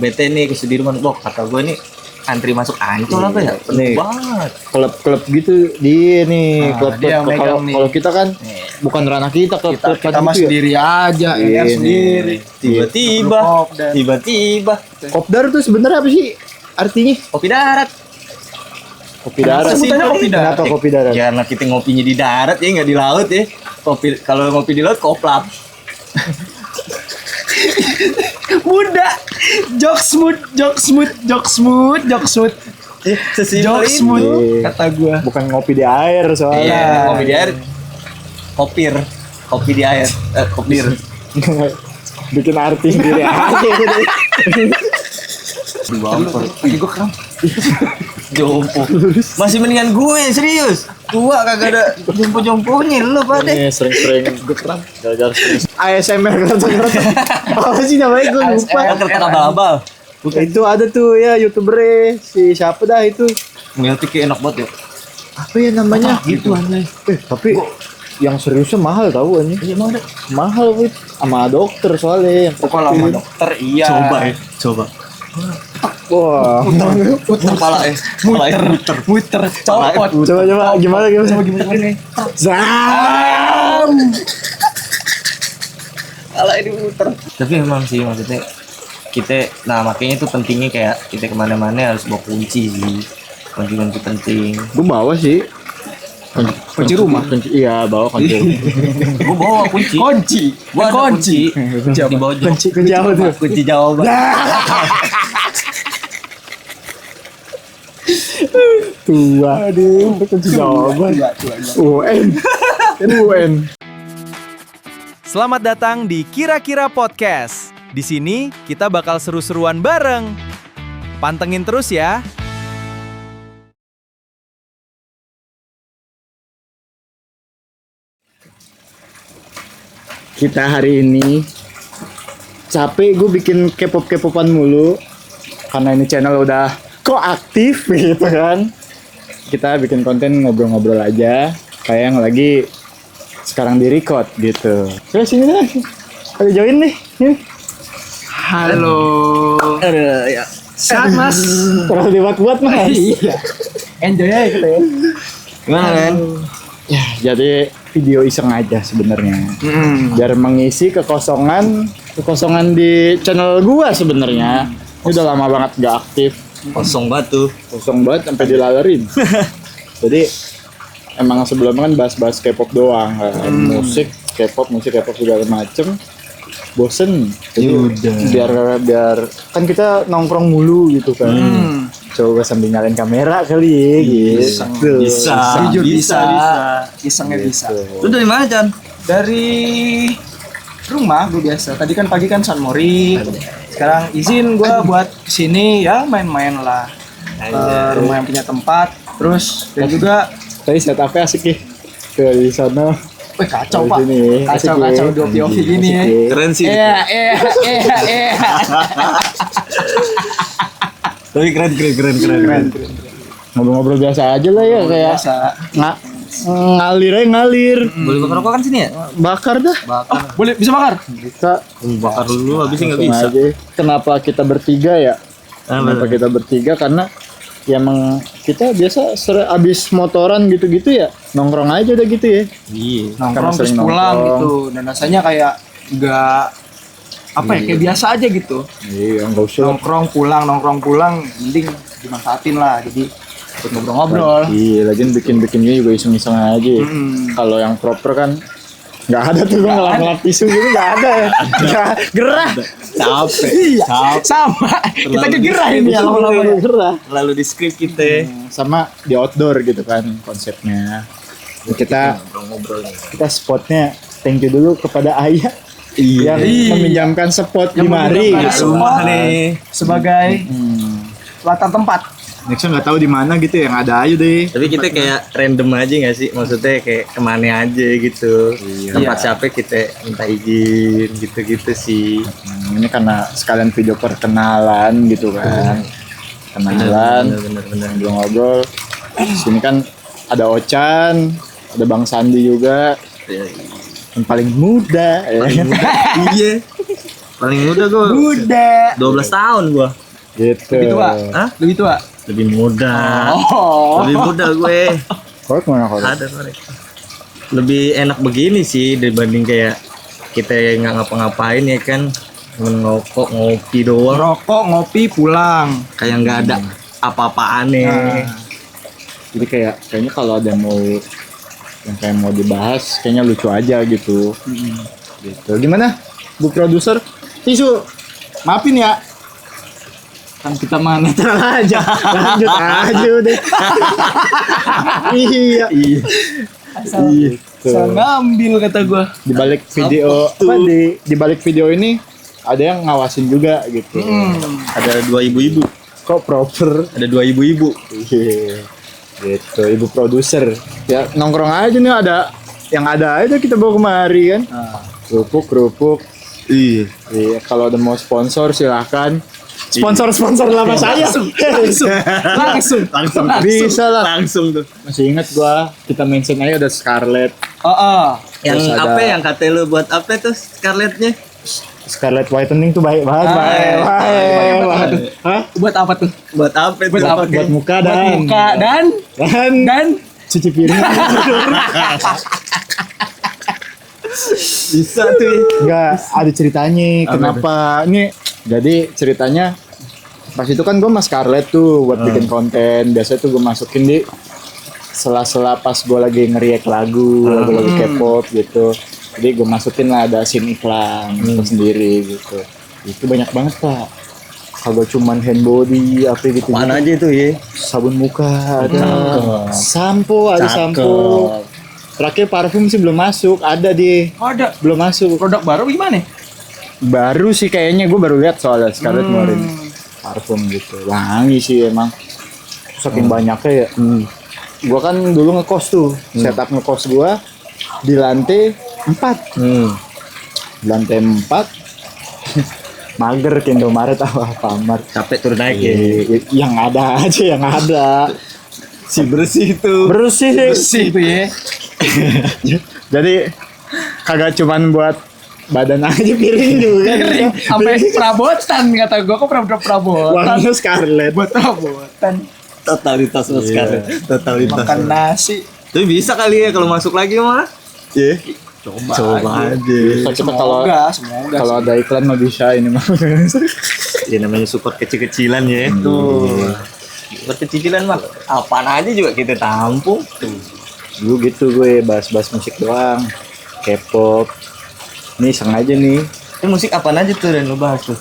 bete nih ke Sudirman, kata gue nih antri masuk Ancol apa ya? Penuh banget. Klub-klub gitu dia nih, klub-klub kalau kita kan bukan ranah kita, klub-klub kita mah sendiri aja, ya sendiri. Tiba-tiba. Kopdar tuh sebenarnya apa sih artinya? Kopi darat. Kopi darat. Sebutannya kopi darat. Kenapa kopi darat? Ya karena kita ngopinya di darat ya, nggak di laut ya. Kalau ngopi di laut koplap. Muda. Jokes mood. Sesimpel itu kata gua. Bukan ngopi di air soalnya. Iya, ngopi di air. Kopi di air. Kopir. Bikin arti sendiri aja gitu. Di bumper. Gue kram. Jompo. Masih mendingan gue, serius. Tua kagak ada jompo-jomponya lu pada. Sering-sering gue kram. Gara-gara ASMR kertas. Apa sih namanya gue lupa. Kertas abal-abal. Itu ada tuh ya YouTuber si siapa dah itu. Ngeliatnya kayak enak banget ya. Apa ya namanya? Gitu aneh. Tapi yang seriusnya mahal tahu anjing. Iya mahal. Mahal wit sama dokter soalnya yang Kalau sama dokter iya. Coba. Wah. Puter pala Muter. Copot. Coba gimana? Zam. Pala ini muter. Tapi emang sih maksudnya kita, makanya itu pentingnya kayak kita kemana-mana harus bawa kunci sih. Kunci penting. Gue bawa sih. Kunci rumah. Iya, bawa kunci. Gue bawa kunci. Gua ada kunci. Di bawah Kunci apa tuh? Kunci jawaban. Tua. Aduh, kunci jawaban. UN. Selamat datang di Kira-Kira Podcast. Di sini kita bakal seru-seruan bareng. Pantengin terus ya. Kita hari ini capek gue bikin K-pop-K-popan mulu karena ini channel udah kok aktif gitu kan. Kita bikin konten ngobrol-ngobrol aja kayak yang lagi sekarang di record gitu. Terus sini deh. Ayo join nih. Halo. Ya. Sehat Mas. Terus dibuat-buat Mas. Iya. Enjoy aja kita ya. Gimana kan? Ya, jadi video iseng aja sebenarnya. Biar mengisi kekosongan di channel gua sebenarnya. Ini udah lama banget gak aktif. Kosong batu. Kosong banget sampai dilalerin. Jadi emang sebelumnya kan bahas-bahas K-pop doang kan. Musik K-pop segala macem. Bosen. Jadi biar kan kita nongkrong mulu gitu kan. Coba sambil nyalain kamera kali ya gitu. Bisa. Isengnya bisa. Lu dari mana, Chan? Dari rumah gue biasa. Tadi kan pagi kan San Mori. Sekarang izin gue buat kesini ya main-main lah. Rumah yang punya tempat. Terus dan juga Tadi setupnya asik nih. Ke di sana. wih kacau Pak. Sini, Kacau dua POV gini ya. Keren sih. Iya. Tapi keren. Ngobrol-ngobrol biasa aja lah ya kayak Biasa. ngalir. Boleh bakar rokok kan sini ya? Bakar dah. Boleh bisa bakar? Bisa. Bakar dulu habisnya nggak bisa. Aja. Kenapa kita bertiga ya? Kenapa kita bertiga? Karena ya emang kita biasa abis motoran gitu-gitu ya nongkrong aja udah gitu ya. Iya. Nongkrong terus pulang gitu. Dan rasanya kayak nggak apa ya kayak biasa aja gitu. Iya nggak usah. Nongkrong pulang mending dimanfaatin lah jadi buat ngobrol-ngobrol. Iya lagian bikinnya juga iseng-iseng aja. Kalau yang proper kan nggak ada tuh gue ngelap tisu gitu nggak ada ya. Gerah. Capek. Iya. Sama. Kita kegerah ini ya lama-lama gerah. Lalu di script kita. Sama di outdoor gitu kan konsepnya. Kita spotnya thank you dulu kepada Ayah yang meminjamkan spot di mari gitu. Rumah nih. Sebagai latar tempat. Nextnya nggak tahu di mana gitu yang ada aja deh. Tapi kita kayak random aja nggak sih? Maksudnya kayak kemana aja gitu. Tempat siapa kita minta izin gitu-gitu sih. Ini karena sekalian video perkenalan gitu kan. Kenalan, ngobrol-ngobrol. Sini kan ada Ochan, ada Bang Sandi juga. Yang paling muda. Iya. Paling muda gue. Muda. 12 tahun gue. Gitu. Lebih tua. Hah? Lebih tua. Lebih muda. Oh. Lebih muda gue. Korek mana korek? Ada korek. Lebih enak begini sih dibanding kayak kita yang nggak ngapa-ngapain ya kan. Ngerokok, ngopi doang. Rokok, ngopi, pulang. Kayak nggak ada apa-apa aneh. Nah. Jadi kayaknya kalau ada yang kayak mau dibahas, kayaknya lucu aja gitu. Gitu. Gimana, Bu Produser? Tisu. Maafin ya. Kan kita mah netral aja. Lanjut aja udah. Iya. Asal ngambil kata gua. Di balik video di balik video ini ada yang ngawasin juga gitu. Ada 2 ibu-ibu. Kok proper? Ada 2 ibu-ibu. Iya. Gitu, ibu produser. Ya nongkrong aja nih, ada yang ada aja kita bawa kemari kan. Kerupuk. Iya, kalau ada mau sponsor silahkan. Sponsor nama saya. Langsung. Bisa lah. Langsung tuh. Masih ingat gua, kita mention aja ada Scarlett. Yang Terus apa ada- yang kata lu buat apa tuh Scarlettnya? Scarlett whitening tuh baik banget, baik banget. Hah? Buat apa tuh? Buat apa tuh? Buat apa? Buat muka Buat dan muka dan cuci piring. Bisa tuh. Enggak, ada ceritanya. Kenapa? Ini jadi ceritanya pas itu kan gue sama Scarlett tuh buat bikin konten. Biasanya tuh gue masukin di sela-sela pas gue lagi nge-react lagu, lagu K-pop gitu. Jadi gue masukin lah ada scene iklan sendiri gitu. Itu banyak banget Pak. Kagak cuman hand body apa gitu. Mana aja tuh ya? Sabun muka ada, sampo ada Cakep. sampo. Terakhir parfum sih belum masuk, ada ada belum masuk. produk baru gimana? Baru sih kayaknya, gue baru lihat soalnya Scarlett ngeluarin parfum gitu. Wangi sih emang. Saking banyaknya ya. Gue kan dulu ngekos tuh, setup ngekos gue di lantai 4. Di lantai 4 mager ke Indomaret apa Mart. Capek turun naik ya. Yang ada aja, yang ada. Si bersih tuh. Bersih sih. Bersih tuh ya. Jadi kagak cuman buat badan aja, piring juga. Sampai perabotan kata gua, kok perabotan. Wanginya Scarlett. Buat perabotan. Totalitas mas Scarlett. Totalitas. Makan nasi. Tapi bisa kali ya kalau masuk lagi mah. Iya. Coba aja. Bisa kita Semoga kalau ada iklan mah bisa ini mah. Ya namanya support kecil-kecilan ya. Tuh. Support kecil-kecilan mah apaan aja juga kita tampung. Tuh. Dulu gitu gue bahas-bahas musik doang. K-pop. Nih sengaja nih. Ini musik apaan aja tuh dan lo bahas tuh?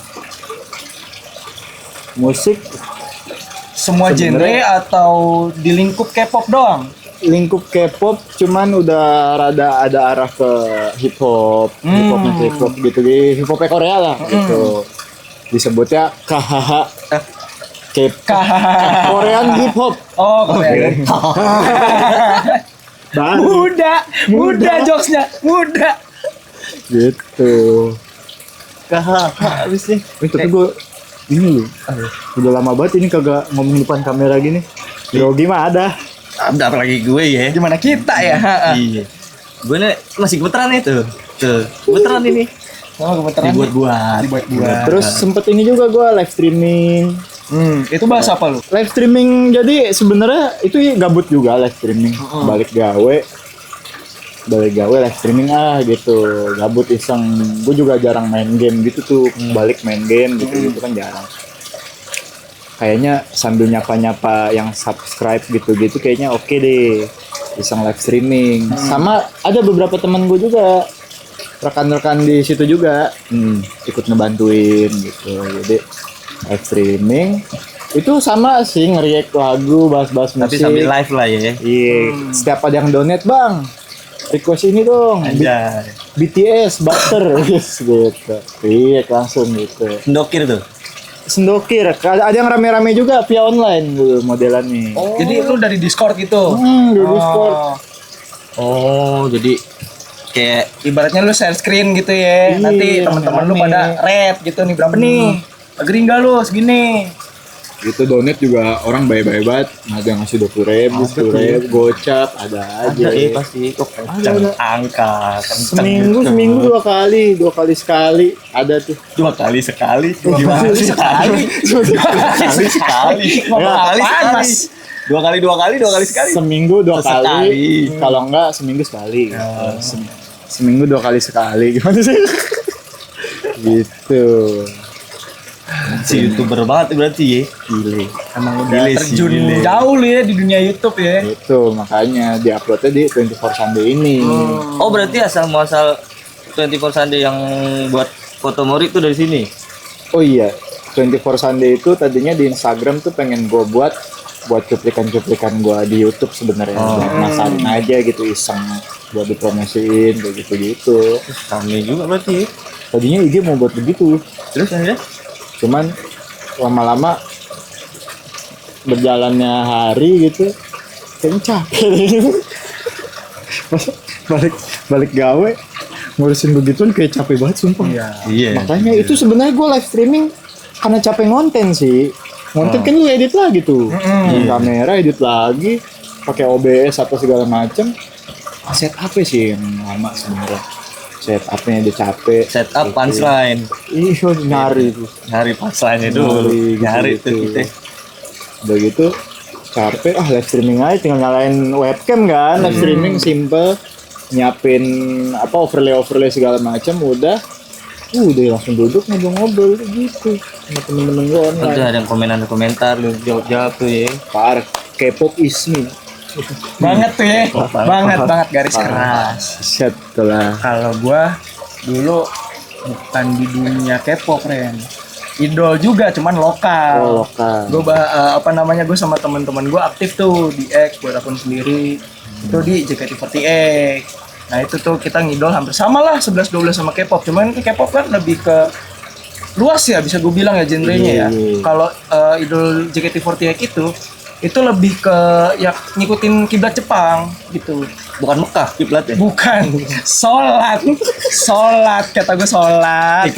Musik Semua genre Sebenarnya- atau di lingkup K-pop doang? lingkup K-pop cuman udah rada ada arah ke hip hop, hip hop gitu, di hip hop Korea lah gitu. Disebutnya KHH. Korean hip hop. Oh, Korea. Baru Muda jokesnya, muda. gitu. Habis nih. Tapi gue ini loh, udah lama banget ini kagak ngomong depan kamera gini. Yogi mah ada. Ada apalagi gue ya. Gimana kita ya? Iya. Gue nih masih gemeteran itu. Tuh, gemeteran ini. Sama kebetulan Dibuat-buat. Terus sempet ini juga gue live streaming. Itu bahasa apa lu? Live streaming jadi sebenarnya itu gabut juga live streaming. Balik gawe live streaming gitu. Gabut iseng. Gue juga jarang main game gitu tuh. Balik main game gitu kan jarang. Kayaknya sambil nyapa-nyapa yang subscribe gitu-gitu kayaknya oke deh. Iseng live streaming. Sama ada beberapa teman gue juga, rekan-rekan di situ juga ikut ngebantuin gitu. Jadi live streaming itu sama sih, nge-react lagu, bahas-bahas musik. Tapi sambil live lah ya. Iya, setiap ada yang donate bang, request ini dong, Anjay. BTS, Butter, gitu. Iya langsung gitu. Sendokir tuh. Sendokir, ada yang rame-rame juga via online gitu modelannya. Jadi lu dari Discord gitu. Di Discord. Oh, jadi kayak Ibaratnya lu share screen gitu ya. Iya, Nanti teman-teman lu rame-rame. pada rate gitu nih, berapa nih? Agree enggak lu segini? Itu donat juga orang baik-baik banget, ada yang ngasih 20.000, 10.000, gocap, ada aja. Ada pasti kok kenceng angka. Seminggu 2 kali sekali ada tuh. 2 kali sekali. Gimana sih sekali? 2 kali sekali. Ngomong apaan, Mas? 2 kali sekali. Seminggu 2 Sesekali. kali. Kalau enggak seminggu sekali. Seminggu 2 kali sekali. Gimana sih? Gitu. Si YouTuber banget berarti ya. Gile. Emang udah Gile sih, terjun gile. jauh lu ya di dunia YouTube ya. Itu makanya diuploadnya di 24 Sunday ini. Oh, berarti asal muasal 24 Sunday yang buat foto Mori itu dari sini. Oh iya, 24 Sunday itu tadinya di Instagram tuh pengen gue buat cuplikan-cuplikan gue di YouTube sebenarnya. Masarin aja gitu, iseng buat dipromosiin kayak gitu-gitu. Kami juga berarti. Tadinya IG mau buat begitu, Terus akhirnya cuman lama-lama berjalannya hari gitu kayaknya capek gitu. balik gawe ngurusin begituan kayak capek banget sumpah. Iya. Makanya itu sebenarnya gue live streaming karena capek ngonten sih. Ngonten kan lu edit lagi tuh. Kamera edit lagi, pakai OBS atau segala macem. Setup sih yang lama sebenarnya. Setupnya udah capek. Setup punchline. Iya nyari tuh. Nyari punchline dulu. Nyari gitu. tuh kita. Udah gitu capek live streaming aja tinggal nyalain webcam kan. Live streaming simple, nyiapin overlay segala macam udah langsung duduk ngobrol-ngobrol gitu sama temen-temen gue Udah online. ada yang komentar lu jawab tuh ya. Parah, K-pop is me. Banget tuh ya. Banget garis keras. Set lah. Kalau gua dulu bukan di dunia K-pop, Ren. Idol juga, cuman lokal. Oh, lokal. Gue gue sama teman-teman gue aktif tuh di X buat akun sendiri. Itu di JKT48. Nah itu tuh kita ngidol hampir sama lah 11-12 sama K-pop. Cuman K-pop kan lebih ke luas ya, bisa gue bilang ya genrenya ya. Kalau idol JKT48 itu lebih ke ya ngikutin kiblat Jepang gitu. Bukan Mekah kiblatnya. Bukan sholat kata gue sholat.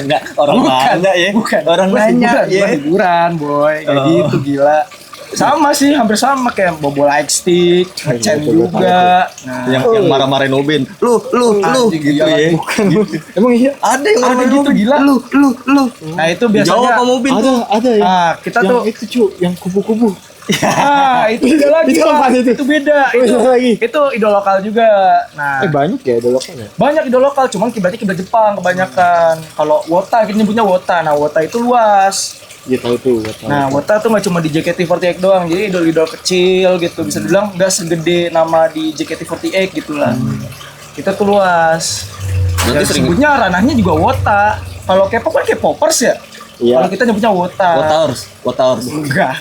Enggak orang nanya ya. Bukan Orang nanya ya. hiburan boy kayak gitu gila. Sama sih hampir sama kayak Bobo Lightstick, Chen juga. Nah, Yang marah-marahin Obin. Lu anjing, gitu iya, ya. Bukan. Emang iya? Ada yang ada marah-marahin gitu Obin. gila. Lu. Nah itu biasanya. Jawab sama Obin tuh. Ada ya. Ah, kita yang tuh itu cu, yang kubu-kubu. itu beda lagi. Itu Pak. apaan itu? Itu beda. Beda lagi. Itu idol lokal juga. Nah, Banyak ya idol lokal ya. banyak idol lokal, cuman kiblatnya kiblat Jepang kebanyakan. Kalau Wota, kita nyebutnya Wota. Nah, Wota itu luas. Iya tahu tuh. Nah, Wota tuh nggak cuma di JKT48 doang, jadi idol-idol kecil gitu. Bisa dibilang nggak segede nama di JKT48 gitulah. Kita tuh luas. Berarti Ya, sering sebutnya ranahnya juga Wota. Kalau K-pop kan K-popers ya. Iya. Kalau kita nyebutnya Wota. Wotars. Enggak.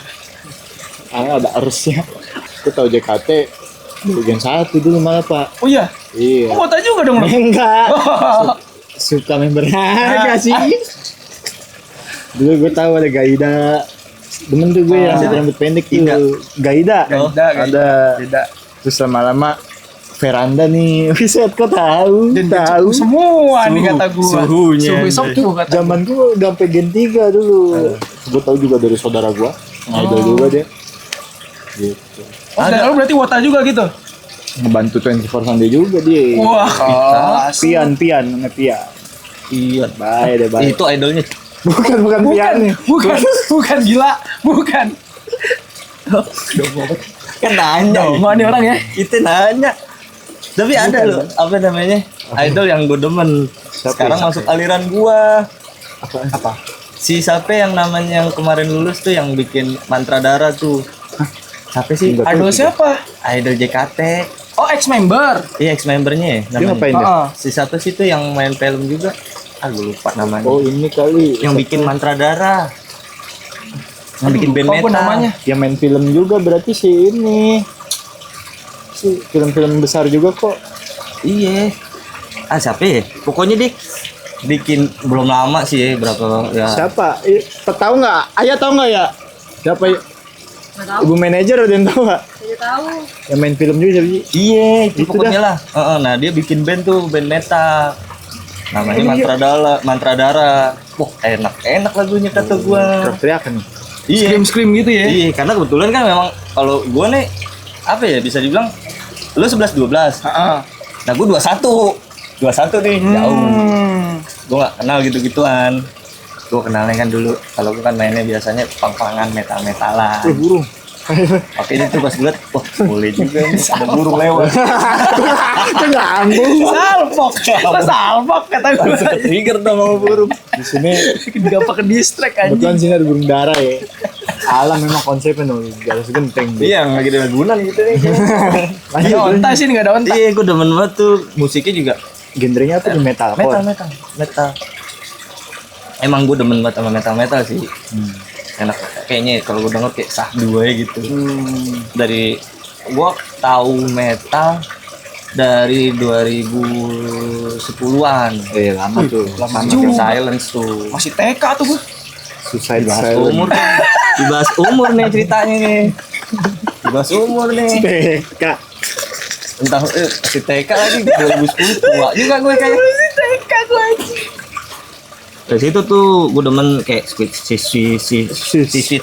Ada harusnya. Aku tahu JKT bagian 1 dulu malah Pak. Oh iya. Iya. Wota juga dong. Enggak. Suka membernya enggak sih? Dulu gue tahu ada Gaida. Demen tuh gue yang rambut pendek tuh. Gaida. Ada. Beda. Terus lama-lama veranda nih. Wiset kok tahu? Dan Tahu. semua nih kata gua. Suhunya. Suhu tuh kata. Zaman gue udah sampai gen 3 dulu. Gue tahu juga dari saudara gue. Idol juga dia. Gitu. Oh, dan lu berarti Wota juga gitu. Ngebantu 24 Sunday juga dia. Wah, Pian namanya Pian. Iya. Baik deh, baik. Itu idolnya. Bukan Pian nih. bukan gila, bukan. Kan nanya. Mau nih orang ya. Kita nanya. Tapi ada loh, apa namanya? Idol yang gue demen. Sekarang masuk aliran gua. Apa? Si siapa yang namanya yang kemarin lulus tuh yang bikin mantra darah tuh. Siapa sih? Enggak. Idol siapa? Idol JKT. Oh, ex-member. Iya, ex-membernya ya Dia ngapain namanya. dia? Si siapa sih tuh yang main film juga? Gue lupa namanya. Oh ini kali. Yang bikin mantra darah. Yang bikin band Lupa gua metal. namanya. Yang main film juga berarti si ini. Si film-film besar juga kok. Iya. Siapa ya? Pokoknya dia bikin belum lama sih ya, berapa ya. Siapa? Tahu nggak? Ayah tahu nggak ya? Siapa? Nggak tahu. Ibu manajer ada yang tahu nggak? Tidak tahu. Yang main film juga siapa sih? Iya, itu Itu pokoknya lah. Nah, dia bikin band tuh, band metal. Namanya Iya. Mantra Darah. Wah, enak lagunya kata gua. Teriakan nih. Iya. Scream gitu ya. Iya, karena kebetulan kan memang kalau gue nih apa ya bisa dibilang lu 11 12. Heeh. Nah, gue 21. 21 nih, jauh. Gue gak kenal gitu-gituan. Gue kenalnya kan dulu kalau gue kan mainnya biasanya pang-pangan metal-metalan. Burung. Oke, itu pas gue liat, wah boleh juga nih, ada burung lewat. Itu nyambung. Salpok. Salpok kata gue. Trigger dong sama burung. Di sini Gampang ke distract kebetulan anjing. sini ada burung dara ya. Alam memang konsepnya no, garis genteng. Iya, nggak gitu guna gitu nih. Gak ada onta sih, gak ada onta. Iya, gue demen banget tuh musiknya juga Genrenya apa tuh metal? metal. Emang gue demen banget sama metal sih. Enak kayaknya kalau gue denger kayak sahdu aja gitu. Dari gue tahu metal dari 2010-an. Lama tuh. Sama juga. Silence tuh. Masih TK tuh gue. Suicide Dibahas Silence. umur nih. Dibahas umur nih ceritanya nih. Dibahas umur nih. TK. Entah si TK lagi 2010 tua juga gue kayak. TK gue anjing. Dari situ tuh gue demen kayak Sweet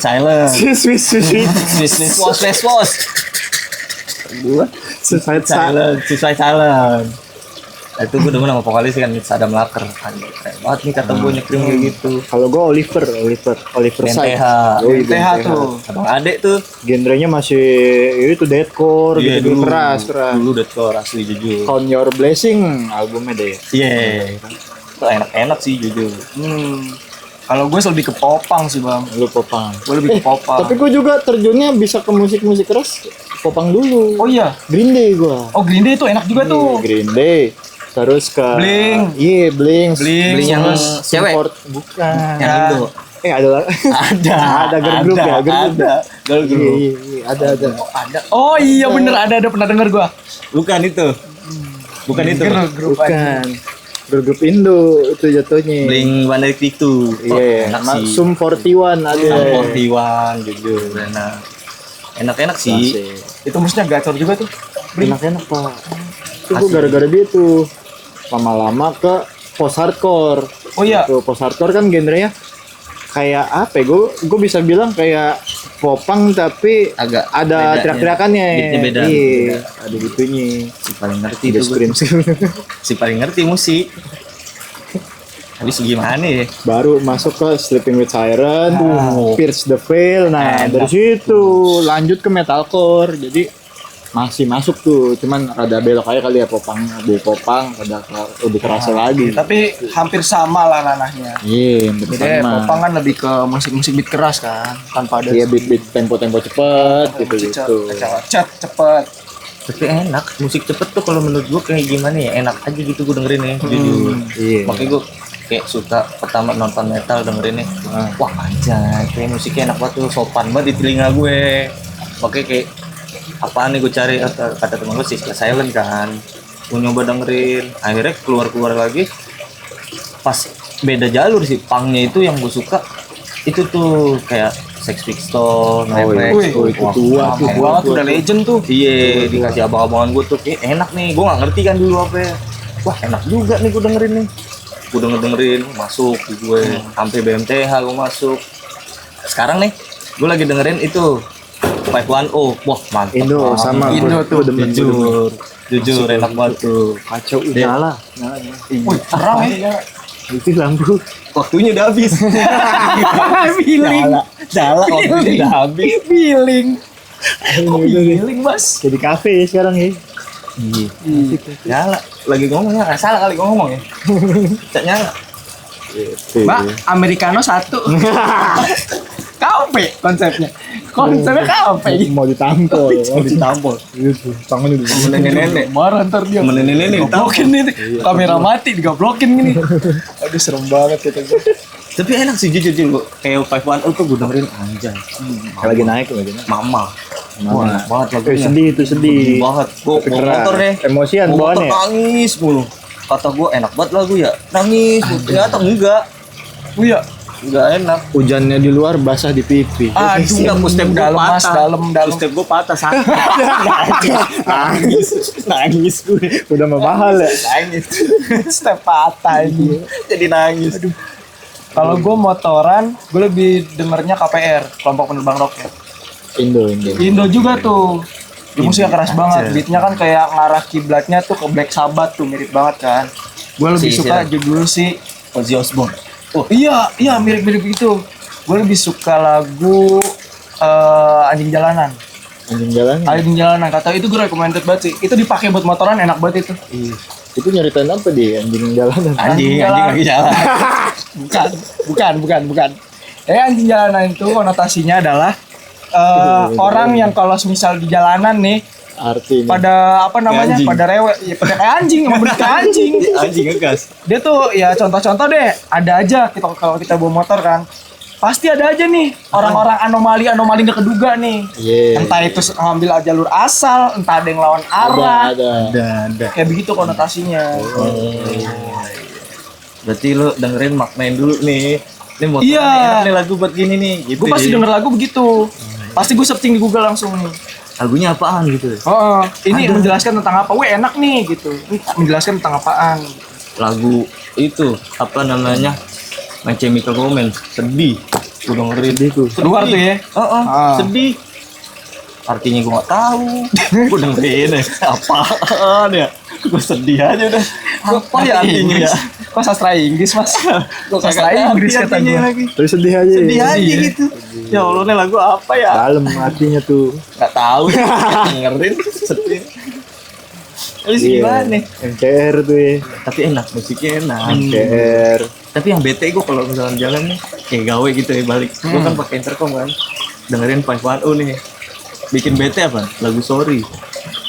Silence. Sweet was. Suicide Silence. Nah, itu gue demen sama vokalis kan Sadam Laker. Anjir, keren banget nih kata gue nyekrim kayak gitu. Kalau gue Oliver Side. BNTH. Yoi, TH tuh. Abang adek tuh. Genrenya masih itu deathcore Iya, gitu dulu keras. Dulu deathcore asli jujur. Count Your Blessing albumnya deh. Iya. Itu enak-enak sih jujur. Kalau gue lebih ke popang sih bang. Lu popang. Gue lebih ke popang. Tapi gue juga terjunnya bisa ke musik keras popang dulu. Oh iya. Green Day gue. Oh Green Day itu enak juga tuh. Green Day. Terus ke Blink. Iya, Blink. Blink yang Terus cewek? Bukan. Yang Indo. Ada lah. Ada girl group ya, girl group. Ada. Girl group. Iya, ada. Ada. Oh iya bener ada pernah denger gue. Bukan itu. Bukan itu. Grup aja. Bukan. Girl group Indo itu jatuhnya. Blink 182. Iya, enak sama sih. Sum 41 ada. Sum 41 jujur enak. Enak-enak sih. Itu musiknya gacor juga tuh. Enak-enak pak. Itu gue gara-gara dia tuh lama-lama ke post hardcore. Oh iya. Tuh post hardcore kan genrenya kayak apa? Ya? Gue bisa bilang kayak popang tapi Agak ada bedanya. teriak-teriakannya. Beatnya beda. Iya, ada gitunya. Si paling ngerti Tidak itu scream. Si paling ngerti musik. Habis gimana ya? Baru masuk ke Sleeping with Siren, Pierce the Veil. Nah, Enak. dari situ lanjut ke metalcore. Jadi masih masuk tuh, cuman rada belok aja kali ya popang, rada lebih kerasa lagi. Tapi hampir sama lah ranahnya. Iya, Jadi sama. popang kan lebih ke musik-musik beat keras kan, tanpa ada Iya, beat tempo cepet gitu. cepet. Tapi enak, musik cepet tuh kalau menurut gua kayak gimana ya? Enak aja gitu gua dengerin ya, jujur. Iya. Makanya gua kayak suka pertama nonton metal dengerinnya. Wah anjay, kayak musiknya enak banget tuh, sopan banget di telinga gue. Makanya kayak apaan nih gue cari kata temen gue sih Silent kan. Gue nyoba dengerin, akhirnya keluar lagi. Pas beda jalur sih, punknya itu yang gue suka itu tuh kayak Sex Pistols, Nemex. itu tua tuh, Banget udah legend tuh. Iya, dikasih abang-abangan gue tuh, enak nih. Gue nggak ngerti kan dulu apa ya. Wah enak juga nih gue dengerin nih. Gue dengerin masuk di gue sampai BMTH gue masuk. Sekarang nih gue lagi dengerin itu 510. Wah mantap. Indo banget. sama Indo tuh, jujur enak banget tuh. kacau Dia- nyala. Wih, terang ya. Itu lampu. Waktunya udah habis. Billing. Jala waktunya udah habis. Billing. Kok billing, Mas? Jadi kafe sekarang ya. Nyala. Lagi ngomongnya nggak salah kali gua ngomong ya. Cak nyala. Mbak, americano 1. Kafe konsepnya. Konsepnya kafe. Mau ditampol. Mau ditampol. Itu tangannya dulu. Nenek-nenek. Marah ntar dia. Nenek-nenek Goblokin ini. Kamera mati digoblokin gini. Aduh serem banget kata gue. Tapi enak sih jujur gua. Kayak 510 tuh gue dengerin anjay. Lagi naik. Mama. Wah, enak banget lagunya. Sedih itu sedih. Banget. Gue Keras. motor deh. Emosian Gua motor bawaannya. nangis mulu. Kata gue enak banget lagu ya. Nangis. Ternyata enggak. Oh iya. Enggak enak. Hujannya di luar basah di pipi. Aduh, Enggak, step gue dalam Mas, patah. dalam. Step gue patah sakit. Nangis gue. Udah mah mahal ya. Nangis. Step patah ini. Jadi nangis. Kalau gue motoran, gue lebih dengernya KPR, kelompok penerbang roket. Indo. Indo juga tuh. Dia musiknya keras banget. Beatnya kan kayak ngarah kiblatnya tuh ke Black Sabbath tuh, mirip banget kan. Gue lebih suka judul si Ozzy Osbourne. Oh iya mirip-mirip gitu. Gue lebih suka lagu Anjing Jalanan. Anjing Jalanan, kata itu gue recommended banget sih. Itu dipakai buat motoran enak banget itu. Itu nyeritain apa dia anjing jalanan? Anjing lagi jalan. bukan. Anjing jalanan itu konotasinya adalah orang yang kalau misal di jalanan nih Arti pada apa namanya? Anjing. Pada rewel, ya pada kayak anjing, emang bener kayak anjing. Anjing ngegas. Dia tuh ya contoh-contoh deh, ada aja kita kalau kita bawa motor kan. Pasti ada aja nih orang-orang anomali nggak keduga nih. Iya. Entah itu ngambil jalur asal, entah ada yang lawan arah. Ada. Kayak begitu konotasinya. Berarti lu dengerin maknain dulu nih. Ini motor Iya. enak nih lagu buat gini nih. Gitu. Gue pasti denger lagu begitu. Pasti gue searching di Google langsung nih. Lagunya apaan gitu. Oh, ini menjelaskan tentang apa? Weh enak nih gitu. Ini menjelaskan tentang apaan? Lagu itu apa namanya? My Chemical Romance. Sedih. Gue dengerin itu. Keluar tuh ya. Sedih. Artinya gue gak tahu. Gue dengerin ya. Apaan ya? Gue sedih aja udah. Apa ya artinya ya? Kok sastra Inggris mas? Kok sastra Inggris kata gue. lagi. Terus sedih aja. Sedih aja gitu. Ya Allah nih lagu apa ya? Dalam artinya tuh. Gak tahu. Dengerin sedih. Terus gimana nih? MCR tuh ya. Tapi enak, musiknya enak. MCR. Tapi yang bete gue kalau misalnya jalan nih kayak gawe gitu ya balik. Gue kan pakai intercom kan. Dengerin 510 nih. Bikin bete apa? Lagu Sorry.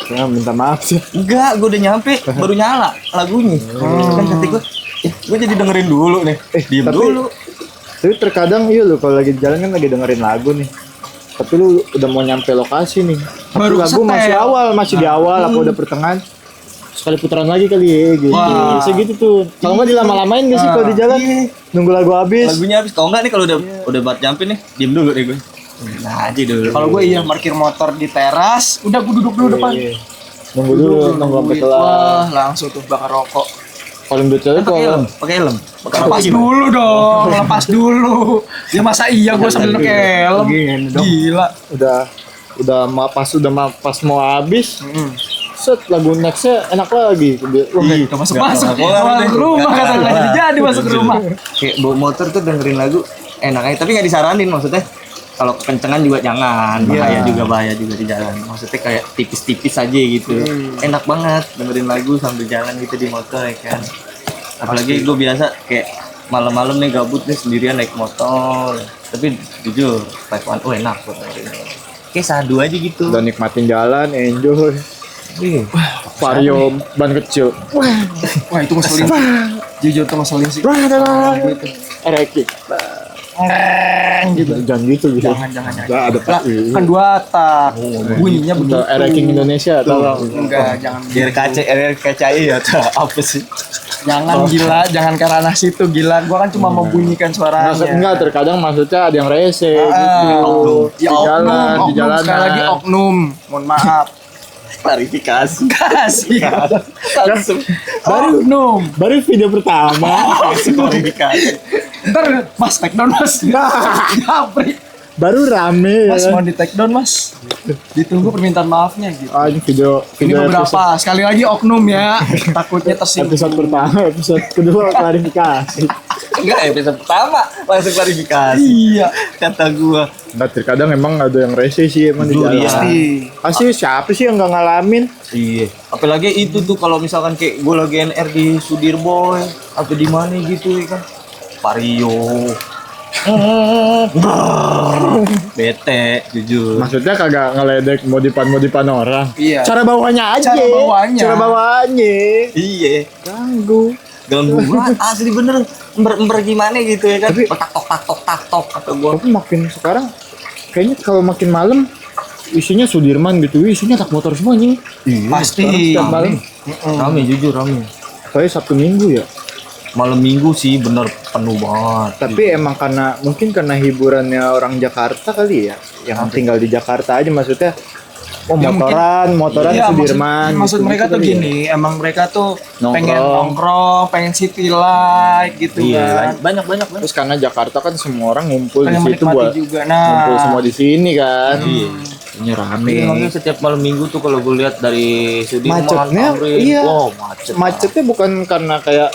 Ya, minta maaf sih. Enggak, gue udah nyampe baru nyala lagunya. Kan kata gue jadi dengerin dulu nih. Diem tapi- dulu. Tapi terkadang iya lu kalau lagi jalan kan lagi dengerin lagu nih. Tapi lu udah mau nyampe lokasi nih. Tapi Baru lagu kesetel. masih di awal apa udah pertengahan. Sekali putaran lagi kali ya gitu. Wah. Biasa gitu tuh. Kalau nggak dilama-lamain gak sih kalau di jalan? Nunggu lagu habis. Lagunya habis. Kalau enggak nih kalau udah buat nyampe nih, diem dulu deh gue. Nah aja dulu. Kalau gue iya parkir motor di teras, udah gue duduk dulu depan. Iya. Nunggu dulu, nunggu sampai kelar. Wah, langsung tuh bakar rokok. Paling betul pakai helm, kalau pakai helm. Lepas dulu dong, lepas dulu. Ya masa iya gue sambil pakai helm. Gila. pas mau habis. Set lagu nextnya enak lagi. Wah, Udah masuk Nggak ke apa-apa. rumah kata gue. Jadi masuk ke rumah. Kayak bawa motor tuh dengerin lagu enak aja, tapi nggak disaranin maksudnya. Kalau kekencengan juga jangan, bahaya juga di jalan. Maksudnya kayak tipis-tipis aja gitu. Enak banget dengerin lagu sambil jalan gitu di motor ya kan. Apalagi gue biasa kayak malam-malam nih gabut nih sendirian naik motor. Tapi jujur, 510 enak buat dengerin. Kayak sadu aja gitu. udah nikmatin jalan, enjoy. Ih, Vario ban kecil. Wah itu ngeselin. Jujur tuh ngeselin sih. Ereki. Gitu. Jangan gitu. Jangan. Nggak ada Lah, kan 2 tak. Bunyinya begitu. Untuk Ereking Indonesia tolong. Enggak, jangan. RKCI ya apa sih? Jangan gila, jangan ke ranah situ gila. Gua kan cuma membunyikan suaranya. Enggak, terkadang maksudnya ada yang rese gitu. Ya Di jalan, di oknum, jalanan. sekali lagi oknum. Mohon maaf. Klarifikasi. Kasih. Langsung Oknum. Baru video pertama. klarifikasi. Ntar mas take down mas. Japri. Baru rame ya Mas kan? mau di take down mas. Ditunggu permintaan maafnya gitu. Ah, ini video Ini beberapa. Sekali lagi oknum ya. Takutnya tersinggung. episode pertama, episode kedua klarifikasi. Enggak, episode pertama langsung klarifikasi. Iya. Kata gua. Enggak, terkadang emang ada yang rese sih emang di Dulu, jalan. iya. Pasti siapa sih yang nggak ngalamin? Iya. Apalagi itu tuh kalau misalkan kayak gua lagi NR di Sudirboy atau di mana gitu ya kan. Vario. Bete, jujur. Maksudnya kagak ngeledek modifan orang. Iya. Cara bawanya aja. Cara bawanya. Cara bawaannya. Iya. Ganggu. Ganggu banget asli bener. Ember gimana gitu ya kan. Tak tok kata gua. Tapi makin sekarang kayaknya kalau makin malam isinya Sudirman gitu, isinya tak motor semua nih. Pasti. Setiap malam. Rame jujur rame. Saya Sabtu Minggu ya. Malam Minggu sih bener penuh banget. Tapi emang mungkin karena hiburannya orang Jakarta kali ya, yang tinggal di Jakarta aja maksudnya Oh, Ya, motoran iya, Sudirman. maksud gitu, mereka gitu tuh kali ya? gini, emang mereka tuh Nongkrong. pengen nongkrong, pengen city life gitu Iya, kan. banyak. Terus karena Jakarta kan semua orang ngumpul di Pengen situ menikmati buat juga. ngumpul Nah, semua di sini kan. Ini rame. Iya, makanya setiap malam minggu tuh kalau gue lihat dari Sudirman, Macetnya, Tamrin, iya. wow macet. Macetnya bukan karena kayak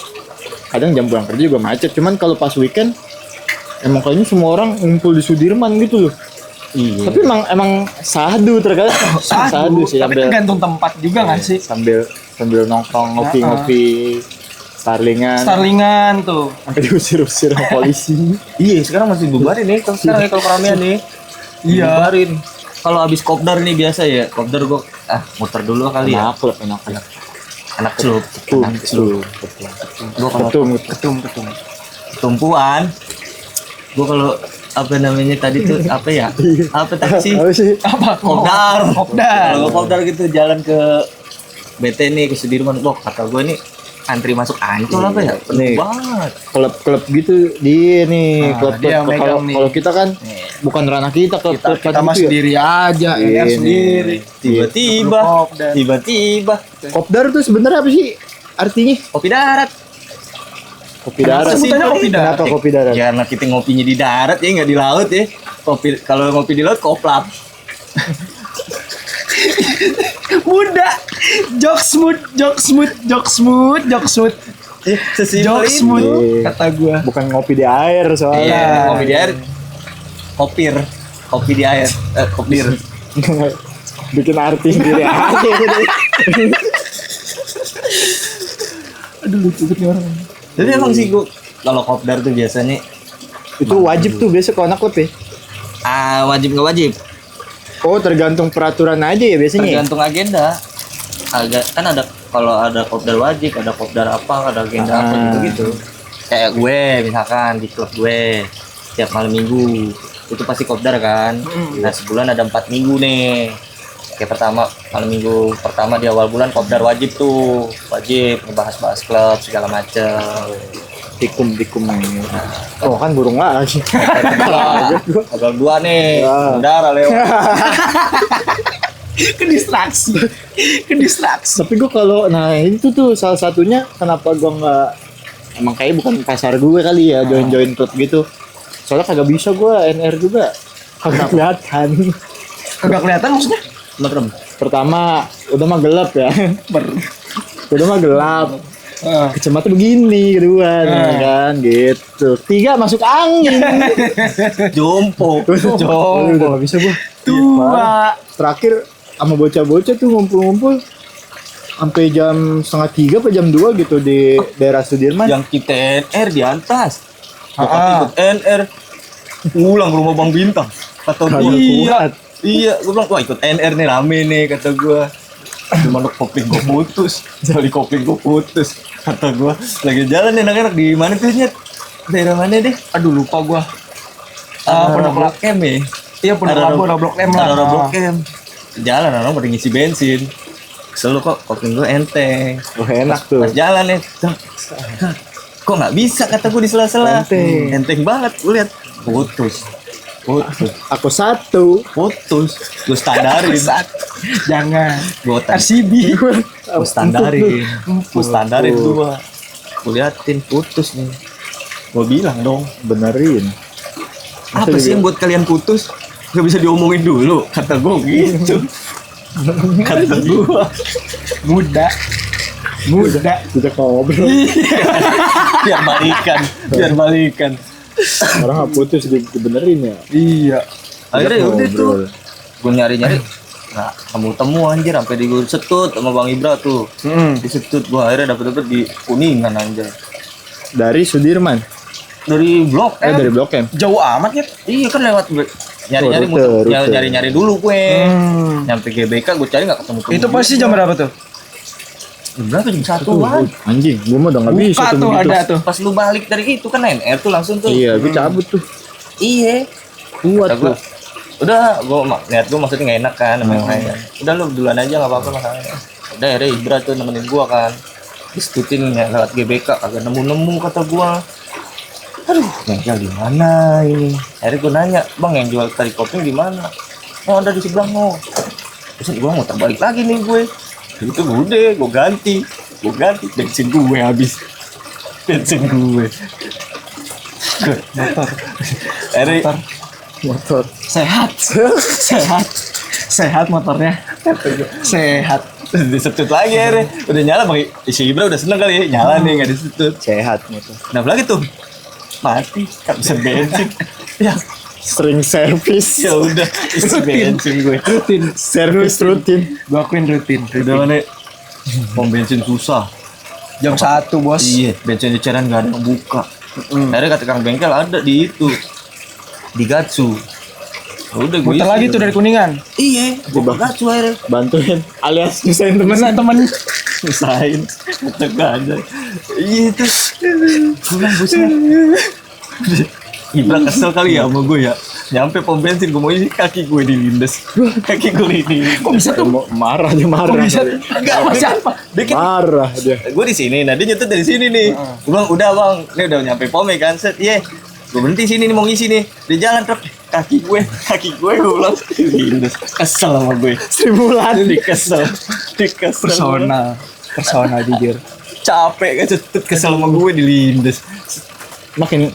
kadang jam pulang kerja juga macet, cuman kalau pas weekend emang kayaknya semua orang ngumpul di Sudirman gitu loh. Iya. Tapi emang sahdu terkadang sahdu sih tapi sambil tergantung tempat juga nggak sih? sambil nongkrong ngopi-ngopi Starlingan tuh. sampai diusir-usir sama polisi. Iya, sekarang masih bubarin nih. Sekarang ya kalau keramaian nih. Iya. Bubarin. Kalau habis kopdar nih biasa ya, kopdar gue muter dulu kali ya. Enak. Anak celup. Betul. Gue kalau Ketum. tumpuan, gue kalau apa namanya tadi tuh apa ya? Apa tadi sih? Apa sih? Apa? Kopdar. Kopdar. Kalau kopdar gitu jalan ke BT nih ke Sudirman, kata gue nih antri masuk Ancol apa ya? Nih. Penuh banget. Klub gitu di nih Nah, klub dia yang kalau megang nih. kita kan bukan ranah kita klub Kita mah gitu ya. sendiri aja, Ini. sendiri. Tiba-tiba, Kopdar. tiba-tiba Kopdar tuh sebenarnya apa sih artinya? kopi darat. Kopi darat. Sebutannya kopi darat. Kenapa kopi darat? Ya, karena kita ngopinya di darat ya, nggak di laut ya. Kalau ngopi di laut koplap. Muda. Jok smooth. Sesimpel Jok itu. smooth Iya. kata gua. Bukan ngopi di air Iya, soalnya. ngopi di air. Kopi di air. Kopir. Bikin arti sendiri aja. Aduh lucu banget nih orang. Jadi emang sih gua kalau kopdar tuh biasanya Itu wajib tuh biasa kalau anak klub ya. wajib nggak wajib, Oh, tergantung peraturan aja ya biasanya. tergantung agenda. Kan ada kalau ada kopdar wajib, ada kopdar apa, ada agenda apa gitu. Kayak gue misalkan di klub gue tiap malam minggu itu pasti kopdar kan. Nah sebulan ada 4 minggu nih. Kayak malam minggu pertama di awal bulan kopdar wajib tuh, wajib ngebahas-bahas klub segala macem. Tikum. Oh, kan burung lagi. Tanggal 2 nih, Ya. udara lewat. Ke distraksi. Tapi gua kalau itu tuh salah satunya kenapa gua nggak emang kayak bukan pasar gue kali ya join klub gitu. Soalnya kagak bisa gua NR juga. Kagak kelihatan. Kagak kelihatan maksudnya? Merem. Pertama, udah mah gelap ya. Udah mah gelap. Kacamata begini kedua kan gitu. 3 masuk angin. Jompo. Udah nggak bisa gua. Tua. Terakhir sama bocah-bocah tuh ngumpul-ngumpul sampai jam 2:30 apa jam 2 gitu di daerah Sudirman. Yang kita NR di atas. Ikut NR. Pulang ke rumah Bang Bintang. Kata Kagak gue. kuat. Iya, gue bilang, wah ikut NR nih rame nih kata gue. Gimana kopling gue putus, jali kopling gue putus. Kata gue, lagi jalan nih anak-anak di mana tuh Nyet? Daerah mana deh? Aduh lupa gua. Pondok Blok M ya? Iya Pondok Labu ada Blok M lah. Ada Blok M. Jalan orang pada ngisi bensin. Selalu kok kopling gue enteng. Oh, enak tuh. Pas jalan nih, kok nggak bisa kata gue di sela-sela. Enteng. Enteng banget, gue lihat putus. Aku satu. Putus. Gue standarin. Jangan. Gue RCB. standarin. Gue standarin gua. Gue liatin putus nih. Gue bilang dong, Benerin. apa sih yang buat kalian putus? Gak bisa diomongin dulu, kata gue gitu. Kata gue. Muda. Kita ngobrol. biar balikan. Orang nggak putus dibenerin ya. Iya. Akhirnya ya udah tuh. Ngobrol. Gue nyari-nyari. Nah, temu anjir sampai di gue setut sama Bang Ibra tuh. Di setut gue akhirnya dapet di Kuningan anjir. Dari Sudirman. Dari Blok M. Dari Blok M. Jauh amat ya. Iya kan lewat nyari-nyari Rute. nyari-nyari dulu gue. Nyampe GBK gue cari nggak ketemu. Itu pasti jam berapa tuh? Berapa jam 1-an? Anjing, gua mah udah nggak bisa Buka tuh begitu. ada tuh. Pas lu balik dari itu kan NR tuh langsung tuh. Iya, gua cabut tuh. Iya. Kuat Kata gua, tuh. udah lihat gua maksudnya nggak enak kan sama yang lain. Udah lu duluan aja nggak apa-apa masalahnya. Udah akhirnya Ibra tuh nemenin gua kan. Disetutin ya lewat GBK kagak nemu kata gua. Aduh, bengkel di mana ini? Akhirnya gua nanya, "Bang, yang jual tadi kopi di mana?" "Oh, ada di sebelah no." Terus gue mau terbalik lagi nih gue. Itu udah gue ganti bensin gue habis. Motor. Motor. Sehat motornya. Sehat. Terus disetut lagi akhirnya. Udah nyala pakai si Ibra udah seneng kali ya. Nyala nih enggak disetut. Sehat motor. Nah, lagi tuh. Mati, kehabisan bensin. Ya, Sering servis. ya udah isi bensin gue. Servis rutin. Gua akuin rutin. Udah mana? Pom bensin susah. Jam 1 bos. Iya, bensin eceran gak ada yang buka. Akhirnya kata Kang Bengkel ada di itu. Di Gatsu. Udah gue Muter lagi tuh dari Kuningan. Iya, gue ke Gatsu akhirnya. Bantuin alias nyusahin temen. Temen. Usahain. Muter aja. Iya itu. Gue bilang buset. Ibra kesel kali ya sama gue ya. Nyampe pom bensin gue mau isi kaki gue dilindes. Kaki gue ini. Kok bisa tuh? Marah dia marah. Kok bisa? Enggak sama siapa? Marah dia. Gue di sini, nah dia nyetut dari sini nih. Gue bilang udah bang, ini udah nyampe pom ya kan, set, gue berhenti sini nih mau ngisi nih. Di jalan truk, kaki gue gue bilang dilindes. Kesel sama gue. Stimulan. Dikesel. Personal jujur. Capek kan cetut kesel sama gue dilindes.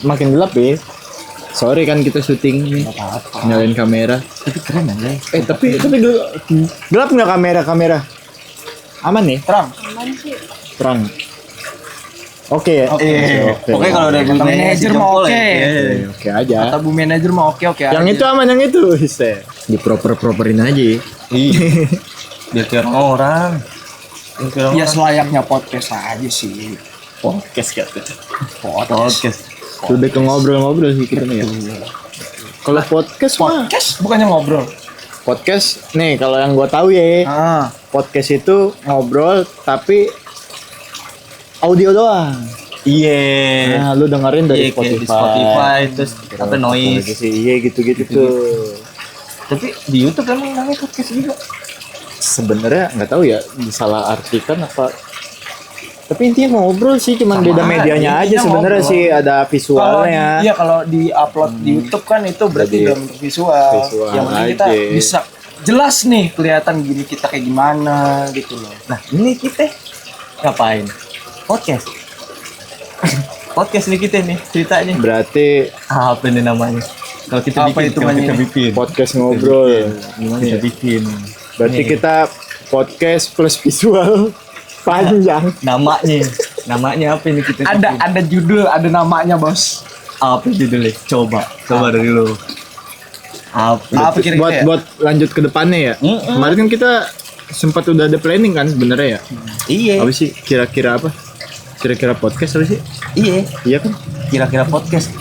Makin gelap ya. Sorry kan kita syuting nih. Nyalain kamera. Tapi keren aja. Tapi gelap nggak kamera? Aman nih? Terang. Oke ya. Pokoknya kalau ada Kata manajer mah oke. Oke aja. Kata Bu manajer mah oke aja. Yang itu aman yang itu. Di properin aja. Iya. Biar kayak orang. Ya selayaknya podcast aja sih. Podcast katanya. Podcast. Udah ke ngobrol sih kita nih ya. Kalau podcast mah Bukannya ngobrol. podcast nih kalau yang gua tahu ya. Podcast itu ngobrol tapi audio doang. Iya. Nah, lu dengerin dari Iya, kayak di Spotify terus apa noise. Iya gitu tuh. Tapi di YouTube emang namanya podcast juga. Sebenarnya nggak tahu ya disalah artikan apa. Tapi intinya ngobrol sih, cuman Sama beda medianya aja, aja sebenarnya ngobrol. sih, ada visualnya. Kalau di upload di YouTube kan itu berarti Jadi, dalam bentuk visual. visual Yang penting kita aja. bisa jelas nih kelihatan gini kita kayak gimana gitu loh. Nah, ini kita ngapain? Podcast. Podcast nih kita nih ceritanya. Berarti Apa nih namanya? Kalau kita Apa bikin, itu kalau kita namanya? bikin. podcast ngobrol. Gimana Kita ya? bikin. Berarti Nih, kita podcast plus visual panjang. namanya apa ini kita? Ada judul, ada namanya, Bos. Apa judulnya? Coba dari lu. Apa kira-kira? Buat lanjut ke depannya ya. Kemarin kan kita sempat udah ada planning kan sebenarnya ya. Iya. Apa sih kira-kira apa? Kira-kira podcast apa sih? Iya. Iya kan? Kira-kira podcast.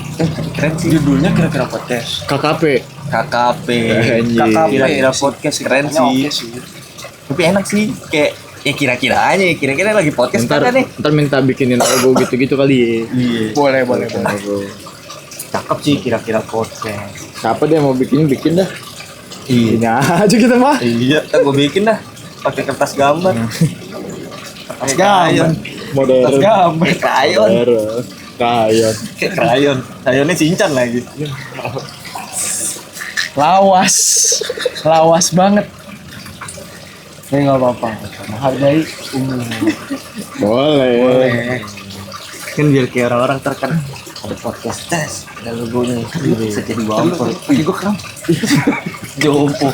Keren sih. Judulnya kira-kira podcast. KKP. KKP. Anjing. Kira-kira podcast keren Namanya sih. oke sih. Tapi enak sih kayak ya kira-kira aja, kira-kira lagi podcast Ntar kan nih. minta bikinin logo gitu-gitu kali ya. Iya. Boleh. Logo. Cakep sih kira-kira podcast. Siapa deh mau bikin dah. Iya. Ini aja kita mah. Iya, gue bikin dah pakai kertas gambar. Kertas Gambar. Modern. Kertas gambar. Kayak krayon. Kayon. Kayak krayon. Krayonnya cincang lagi. Lawas banget. Ya nggak apa-apa. Menghargai umum. Boleh. Kan biar kayak orang-orang terkan ada podcast tes, ada logonya. Bisa jadi bumper. Gue kram. Jompo.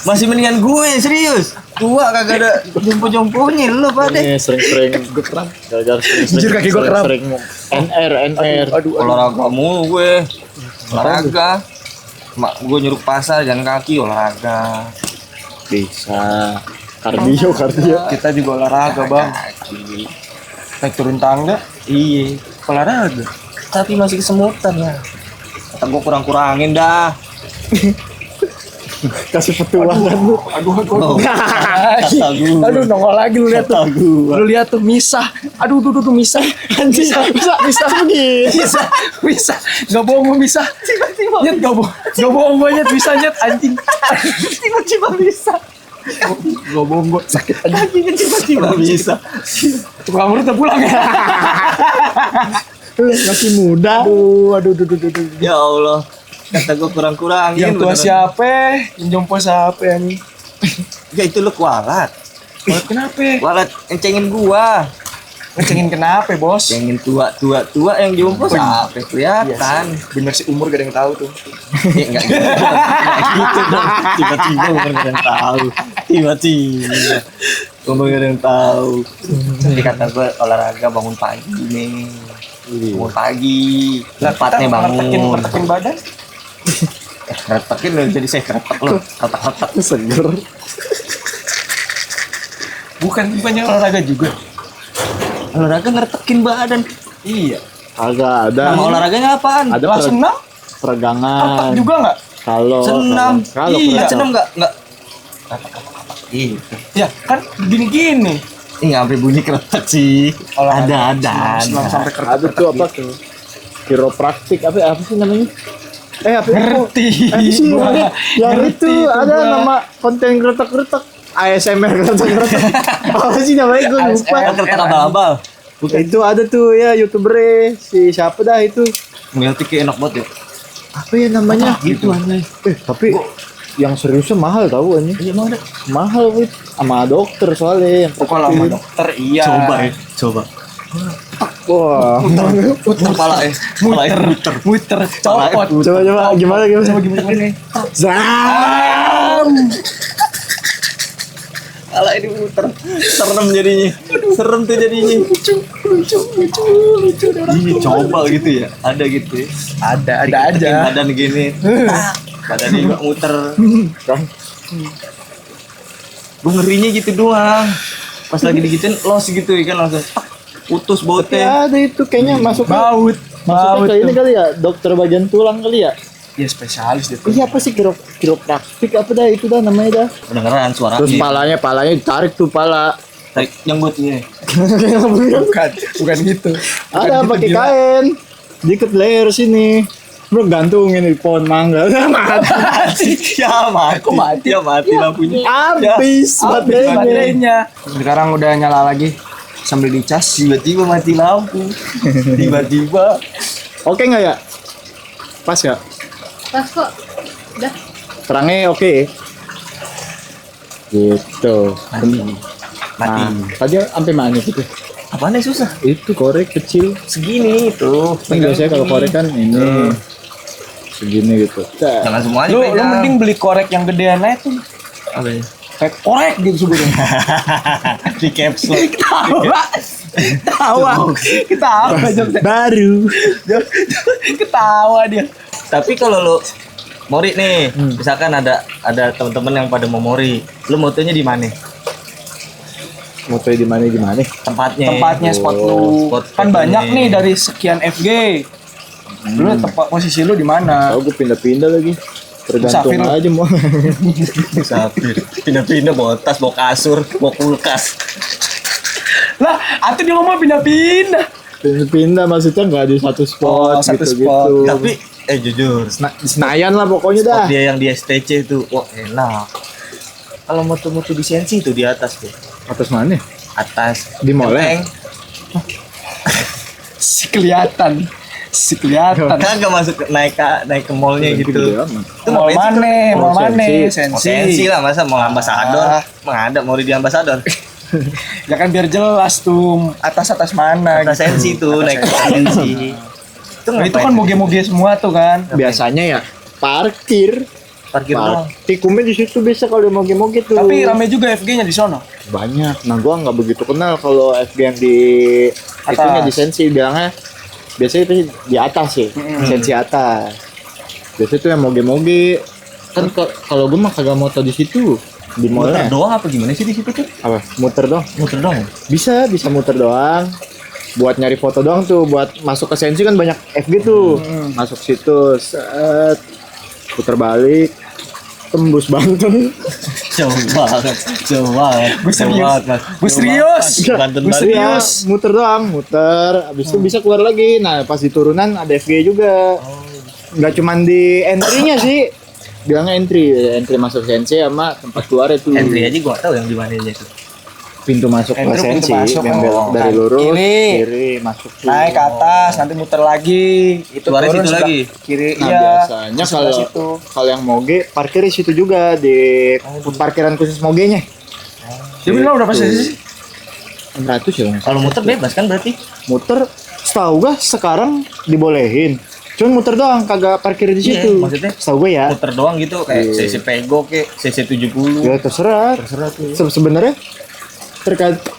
Masih mendingan gue serius. Gua kagak ada jompo-jomponya lu pada. Ini sering-sering gue keram. Gara-gara sering-sering. Jujur kaki gua keram. Sering NR. Olahraga mulu gue. Olahraga. Mak gue nyuruh pasar jalan kaki olahraga. Bisa. Kardio. Kita juga olahraga, Bang. Kaki. Naik turun tangga. Iya, olahraga. Tapi masih kesemutan ya. Kata gue kurang-kurangin dah. Kasih petualangan lu. Oh, kata gue. Aduh, nongol lagi lu lihat tuh. Kata gue. Lu lihat tuh misah. Aduh, tuh misah. Anjing. Bisa begini. Bisa. Enggak bohong gua bisa. Tiba-tiba. Nyet enggak bohong gua nyet bisa nyet anjing. Tiba-tiba bisa. Enggak bohong gua sakit anjing. Lagi kan tiba-tiba bisa. Tukang urut udah pulang ya. Masih muda. Aduh. Ya Allah. Kata gue kurang-kurangin. Yang tua beneran. siapa? Yang jompo siapa ini? Ya itu lu kualat. Kualat kenapa? Kualat encengin gua. Ngecengin kenapa, Bos? Encengin tua yang jompo sampai kelihatan. Bener sih umur gak ada yang tahu tuh. Ya enggak gitu. Enggak gitu dong. Tiba-tiba umur gak ada yang tahu. Tiba-tiba umur gak ada yang tahu. Jadi kata gue olahraga bangun pagi nih. Bangun pagi. Tepatnya bangun. Ngertekin badan. Ngertekin lo jadi saya keretek lo. Retak-retak seger. Bukannya olahraga juga. Olahraga ngertekin badan. Iya. Agak ada. Nama olahraganya apaan? Ada Lah senam? peregangan. Otak juga nggak? Kalau Senam. Kalau Iya. Kan senam enggak gitu. Ya kan gini-gini. Ini sampai bunyi keretek sih. Olahraga. Ada. Senam sampai ada tuh apa tuh? Kiropraktik apa sih namanya? Apa itu? Ngerti. Apa sih namanya? Yang Ngerti itu itu ada gua. nama konten kretek-kretek. ASMR kretek-kretek. Apa sih namanya gue lupa. Kan keretek abal-abal. Itu ada tuh ya YouTuber si siapa dah itu. Ngeliatnya kayak enak banget ya. Apa ya namanya? Gitu aneh. Tapi yang seriusnya mahal tahu anjing. Iya mau ada. Mahal wit sama dokter soalnya yang Kalau sama dokter iya. Coba. Wah. Kepala Muter. Copot. Coba gimana? Gimana? Zam. Kepala ini muter. Serem jadinya. Serem tuh jadinya. Lucu. Ih, coba gitu ya. Ada gitu ya. Ada aja. Diketekin badan gini. Badannya juga muter. Gue ngerinya gitu doang. Pas lagi digituin los gitu ya kan langsung putus Ya bautnya. ada itu kayaknya masuk Baut. masuknya ke ini kali ya, dokter bagian tulang kali ya. Ya spesialis dia. Iya apa sih kiropraktik apa dah itu dah namanya dah. Kedengeran suara. Terus palanya ditarik tuh pala. Tarik yang buat ini. Bukan gitu. Ada pakai kain. Diikat leher sini. Bro gantungin di pohon mangga. Mati. Ya mati. Kok mati? Ya mati lampunya. Habis baterainya. Baterainya. Sekarang udah nyala lagi sambil dicas. Tiba-tiba mati lampu. Tiba-tiba. Oke nggak ya? Pas nggak? Pas kok. Udah. Terangnya oke. Gitu. Mati. Tadi sampai mana gitu? Apaan yang susah? Itu korek kecil. Segini itu. Kan biasanya kalau korek kan ini segini gitu. Jangan semuanya Lu pegang. mending beli korek yang gedean aja tuh. Apa ya? Kayak korek gitu sebenarnya. Di caps lock. Ketawa joknya. Baru. Ketawa dia. Tapi kalau lu mori nih, misalkan ada teman-teman yang pada mau mori, lu motonya di mana? Motonya di mana? Tempatnya spot lu. Spot Kan banyak ini. nih dari sekian FG. Lu tempat posisi lu di mana? Tahu gue pindah-pindah lagi. Tergantung Musafir. aja mau. Musafir. Pindah-pindah bawa tas, bawa kasur, bawa kulkas. Lah, atau dia ngomong pindah-pindah. Pindah maksudnya nggak di satu spot Oh, satu gitu. spot. Tapi jujur, Di Senayan lah pokoknya dah. dia yang di STC itu, wah enak. Kalau moto-moto di Sensi itu di atas tuh. Atas mana? Atas Di mall ya? Enteng. Si kelihatan. Kagak masuk naik ke mallnya gitu. Gede amat. Itu Mau ngapain sih? mana? Mau mana? Sensi. Mau Sensi lah, masa mau ambasador? Mana ada mau di ambasador? Ya kan biar jelas tuh atas mana. Atas gitu. Sensi tuh, naik ke Sensi. Nah, itu kan moge-moge semua tuh kan. Biasanya ya parkir. parkir doang. Tikumnya di situ bisa kalau moge-moge tuh. Tapi rame juga FG-nya di sono. Banyak. Nah gua nggak begitu kenal kalau FG yang di Atas. itunya di Sensi bilangnya biasanya itu di atas sih. Sensi atas. Biasanya tuh yang moge-moge. Kan kalau gua mah kagak moto di situ. Di Muter mallnya. doang apa gimana sih di situ tuh? Apa? Muter dong. Muter doang. Ya? Bisa muter doang. Buat nyari foto doang tuh, buat masuk ke Sensi kan banyak FG tuh. Masuk situ, set, puter balik, tembus Banten. Jauh banget. Gue serius. Gue serius. Banten Gue banget. serius. Muter doang, muter. Habis itu bisa keluar lagi. Nah, pas di turunan ada FG juga. Nggak cuman di entry-nya sih. Bilangnya entry masuk Sensi sama tempat keluar itu. Entry aja gua nggak tahu yang di mana aja tuh. pintu masuk Entry kelas pintu sensi masuk, yang oh, dari kan. lurus Kiri. masuk tuh. Naik ke atas, nanti muter lagi. Itu Keluar turun situ sebelah lagi? Kiri, Nah, iya. biasanya Sebelah kalau situ. kalau yang moge parkir di situ juga di parkiran khusus mogenya. Dia bilang berapa sih? 600 ya Bang. Kalau muter bebas kan berarti? Muter setahu gua sekarang dibolehin. Cuman muter doang kagak parkir di Iya, situ. maksudnya setahu gua ya. Muter doang gitu kayak Iya. CC Pego kayak CC 70. Ya terserah. Terserah tuh. Sebenarnya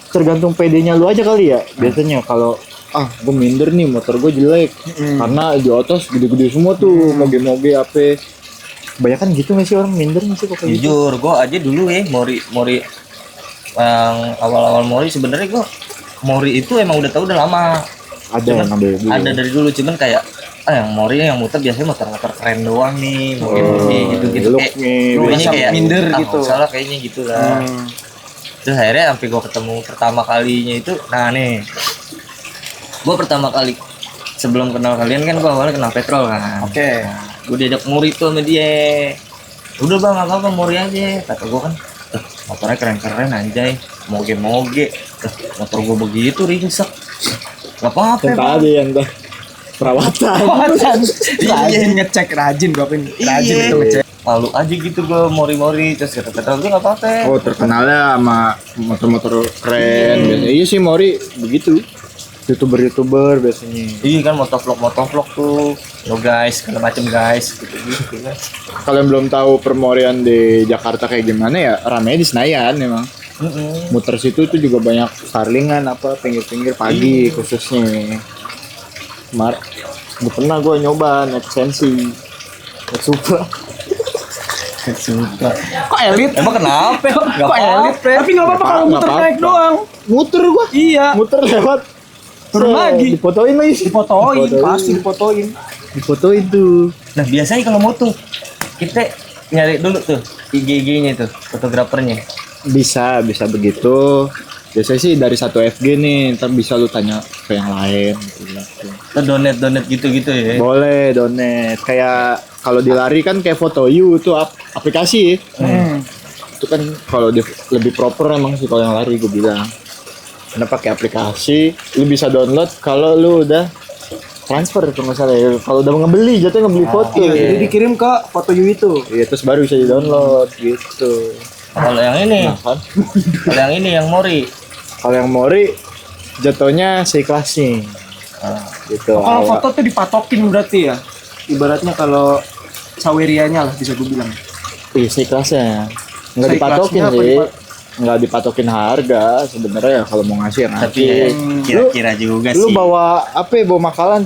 tergantung PD-nya lu aja kali ya. Biasanya kalau gue minder nih motor gue jelek karena di atas gede-gede semua tuh moge-moge apa. Kebanyakan gitu nggak sih orang minder nggak sih pokoknya gitu. Jujur, gua aja dulu ya Mori yang awal-awal Mori sebenarnya gua Mori itu emang udah tahu udah lama. Ada yang ngambil dulu. Ada dari dulu cuman kayak yang Mori yang muter biasanya motor-motor keren doang nih, moge-moge gitu-gitu look kayak nih, lu biasa minder gitu. Salah kayaknya gitu lah. Terus akhirnya sampai gua ketemu pertama kalinya itu, nah nih. Gua pertama kali sebelum kenal kalian kan gua awalnya kenal petrol kan. Oke. Nah, gue diajak Mori tuh sama dia. Udah bang, nggak apa-apa Mori aja. Kata gue kan, motornya keren-keren anjay, moge-moge. Motor gue begitu ringsek. Gak apa-apa Yang bang. tadi yang perawatan. Rajin ngecek, rajin gua pin. Rajin Iya. itu ngecek. Malu aja gitu gue Mori-Mori. Terus kata petrol gue gak apa-apa. Oh terkenalnya sama motor-motor keren. Biasanya. Iya sih Mori begitu. YouTuber biasanya. Iya kan motovlog tuh. Lo guys, segala macem guys. Gitu-gitu kan. Kalau yang belum tahu permorian di Jakarta kayak gimana ya ramai di Senayan memang. Muter situ tuh juga banyak starlingan apa pinggir-pinggir pagi khususnya. Pernah gue nyoba naik sensi, naik Supra. Kok elit? Emang kenapa? Gak Kok elit? Tapi nggak apa-apa kalau Nggak muter apa-apa. naik doang. Muter gua, Iya. muter lewat. Turun lagi. Difotoin lagi. Difotoin, pasti difotoin. Difotoin tuh. Nah biasanya kalau moto kita nyari dulu tuh IG-nya tuh fotografernya. Bisa begitu. Biasanya sih dari satu FG nih, ntar bisa lu tanya ke yang lain gitu. Atau donate gitu-gitu ya. Boleh donate. Kayak kalau di lari kan kayak Foto You tuh aplikasi. Itu kan kalau lebih proper emang sih kalau yang lari gue bilang. Karena pakai aplikasi, lu bisa download kalau lu udah transfer kalau nggak salah ya. Kalau udah ngebeli, jatuhnya ngebeli foto. Iya, jadi dikirim ke foto you itu. Iya, terus baru bisa di download gitu. Kalau yang ini, Nah, kan? kalau yang ini yang Mori. Kalau yang Mori jatuhnya seikhlasnya. Gitu. Kalau foto tuh dipatokin berarti ya. Ibaratnya kalau sawerianya lah bisa gue bilang. Iya, seikhlasnya. Nggak Seikhlasnya dipatokin apa sih. Nggak dipatokin harga sebenarnya ya kalau mau ngasih ya Tapi ngasih. kira-kira juga Lu sih. bawa apa ya, bawa makanan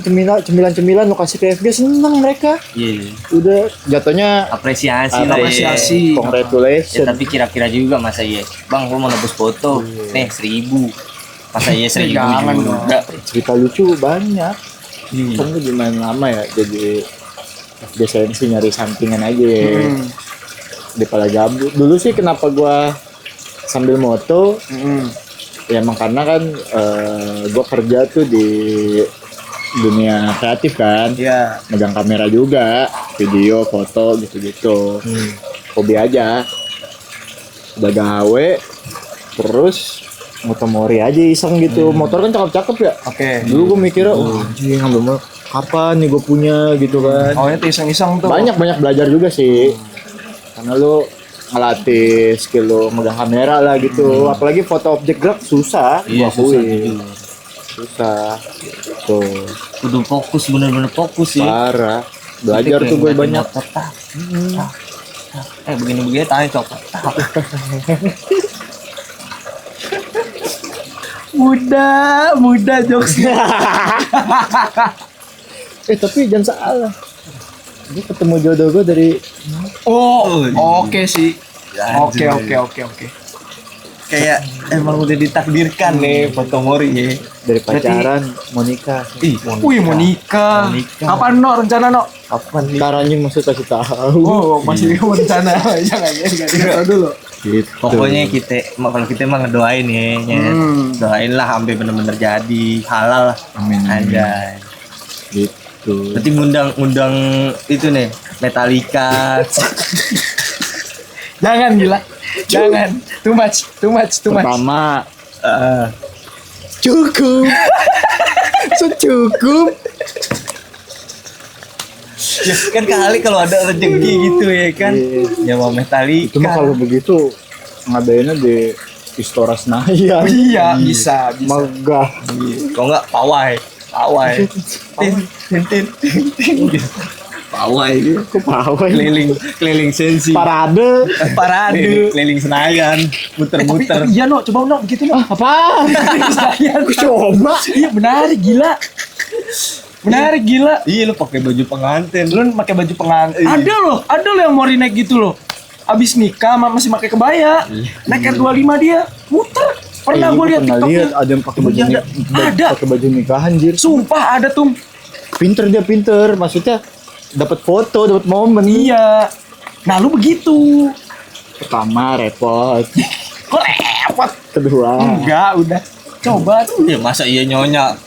cemilan lu kasih ke FG seneng mereka. Iya. Udah jatuhnya Apresiasi lah. Apresiasi. Ya. congratulations. Tapi kira-kira juga masa iya. Bang, gua mau nebus foto. Nih 1.000. Masa iya 1.000 Jangan juga. Cerita lucu banyak. Iya. Kan gue gimana lama ya jadi FG sensi nyari sampingan aja. Daripada gabut. Dulu sih kenapa gua sambil moto ya emang karena kan gue kerja tuh di dunia kreatif kan, Iya. megang kamera juga, video, foto gitu-gitu, hobi aja, udah gawe, terus motomori aja iseng gitu, motor kan cakep-cakep ya, Oke. dulu gue mikirnya, anjing ngambil motor, kapan nih gue punya gitu kan, Oh, itu iseng-iseng tuh. banyak belajar juga sih, karena lu ngelatih skill lu megang kamera lah gitu, apalagi foto objek gerak susah, Iya, gua akuin. susah gitu, Kudu fokus, bener-bener fokus sih. parah, belajar tuh gue banyak. Begini-begini tahan copot. Muda jokesnya. Tapi jangan salah, gue ketemu jodoh gue dari Oh, oke sih. Anjir. Oke. Kayak emang udah ditakdirkan nih foto Mori ya. dari pacaran mau nikah. Wih, mau nikah. Kapan no rencana no? Kapan ntar anjing maksud kasih tahu Oh, masih mau rencana. Jangan ya, enggak tahu dulu. gitu. Pokoknya kalau kita emang ngedoain ya, doain lah sampai bener-bener jadi halal lah. Amin, amin. Anjay. Gitu. Berarti ngundang itu nih Metallica. Jangan gila. Jangan. Too much. Pertama, cukup. Secukup. Ya, kan kali kalau ada rezeki gitu ya kan. Ya mau Metallica. Itu mah kalau begitu ngadainnya di Istora Senayan. Iya, bisa. Megah. Kalau enggak pawai. Tin. Pawai gitu. Kok pawai? Keliling sensi. Parade. Keliling Senayan, muter-muter. Tapi iya no, coba no begitu no. Apa? Aku coba. Iya menarik gila. Iya, lu pakai baju pengantin. Lu pakai baju pengantin. Ada loh yang mau naik gitu loh. Abis nikah masih pakai kebaya. Naik R25 dia muter. Pernah gue lihat pernah TikToknya. lihat ada yang pakai baju Ada. pakai baju nikahan anjir. Sumpah ada tuh. Pinter, maksudnya dapat foto, dapat momen. Iya. Nah lu begitu. Pertama repot. Kok repot? Kedua Enggak, udah. Coba tuh. Ya masa iya nyonya